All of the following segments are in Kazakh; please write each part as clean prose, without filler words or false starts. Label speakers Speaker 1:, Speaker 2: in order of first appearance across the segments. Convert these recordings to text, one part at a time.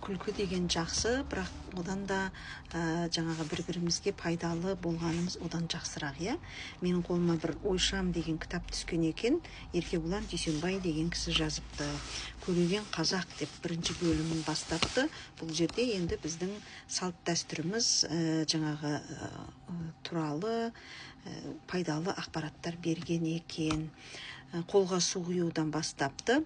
Speaker 1: күлкі деген жақсы, бірақ одан да жаңағы бір-бірімізге пайдалы болғанымыз одан жақсырақ, иә. Менің қолыма бір Ойшам деген кітап түскен екен. Еркебұлан Дүйсенбай деген кісі жазыпты. Көреген қазақ деп бірінші бөлімін бастапты. Бұл жерде енді біздің салт дәстүріміз жаңағы туралы пайдалы ақпараттар берген екен. Қолға су құюдан бастапты.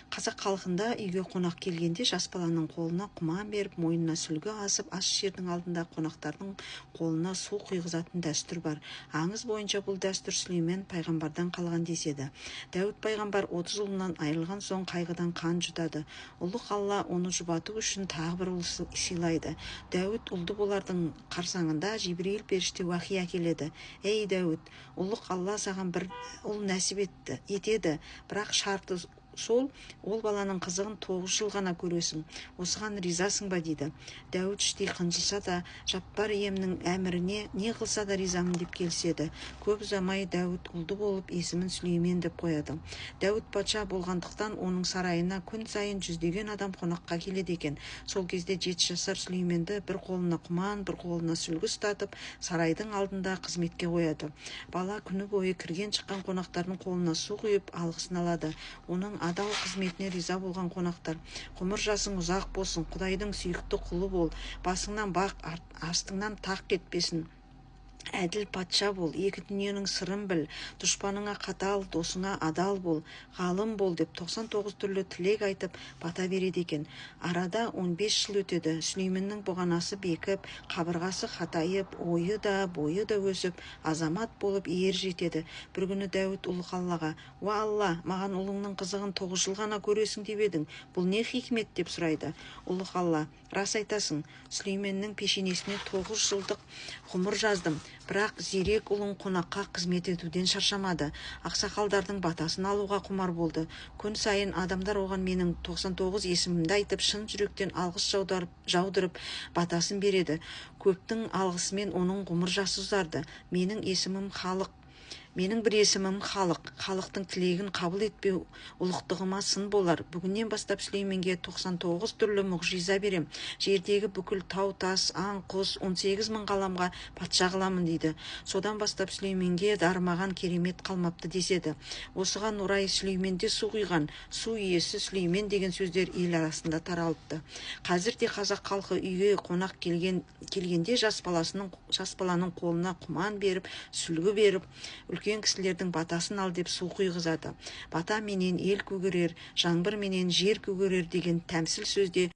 Speaker 1: Қазақ халқында үйге қонақ келгенде жас баланың қолына құман беріп, мойнына сүлгі асып, ас ішердің алдында қонақтардың қолына су құйғызатын дәстүр бар. Аңыз бойынша бұл дәстүр Сүлеймен пайғамбардан қалған деседі. Дәуіт пайғамбар 30 ұлынан айырылған соң қайғыдан қан жұтады. Ұлық Алла оны жұбату үшін тағы бір ұл сыйлайды. Дәуіт ұлды болардың қарсаңында Жибрейіл періште уахи әкеледі. Ей Дәуіт, ұлық Алла саған бір ұл нәсіп етеді, бірақ шарты сол, ол баланың қызығын 9 жыл ғана көресің. Осыған ризасың ба дейді. Дәуіт іштей қынжылса да, Жаппар иемнің әміріне не қылса да ризамын деп келіседі. Көп ұзамай Дәуіт ұлды болып есімін Сүлеймен деп қояды. Дәуіт патша болғандықтан оның сарайына күн сайын жүздеген адам қонаққа келеді екен. Сол кезде 7 жасар Сүлейменді бір қолына құман, бір қолына сүлгі ұстатып, сарайдың алдында қызметке қояды. Бала күні бойы кірген шыққан қонақтардың қолына су құйып алғысын алады. Оның адал қызметіне риза болған қонақтар: ғұмыр жасың ұзақ болсын, Құдайдың сүйікті құлы бол, басыңнан бақ, астыңнан тақ кетпесін, әділ патша бол, екі дүниенің сырын біл, дұшпаныңа қатал, досыңа адал бол, ғалым бол деп 99 түрлі тілек айтып бата береді екен. Арада 15 жыл өтеді. Сүлейменнің бұғанасы бекіп, қабырғасы қатайып, ойы да бойы да өсіп, азамат болып ер жетеді. Бір күні Дәуіт ұлық Аллаға: «Уа Алла, маған ұлыңның қызығын 9 жыл ғана көресің деп едің. Бұл не хикмет?» деп сұрайды. Ұлық Алла: «Рас айтасың, Сүлейменнің пешенесіне 9 жылдық ғұмыр жаздым. Бірақ зерек ұлың қонаққа қызмет етуден шаршамады. Ақсақалдардың батасын алуға құмар болды. Күн сайын адамдар оған менің 99 есімімді айтып, шын жүректен алғыс жаудырып батасын береді. Көптің алғысымен оның ғұмыр жасы ұзарды. Менің бір есімім халық. Халықтың тілегін қабыл етпеу ұлықтығыма сын болар. Бүгіннен бастап Сүлейменге 99 түрлі мұғжиза берем. Жердегі бүкіл тау тас, аң құс 18 мың ғаламға патша қыламын» дейді. Содан бастап Сүлейменге дарымаған керемет қалмапты деседі. Осыған орай Сүлейменде су құйған, су иесі Сүлеймен деген сөздер ел арасында таралыпты. Қазір де қазақ халқы үйге қонақ келгенде жас баланың қолына құман беріп, сүлгі беріп, үлкен кісілердің батасын ал деп су құйғызады. Бата менен ел көгерер, жаңбыр менен жер көгерер деген тәмсіл сөзде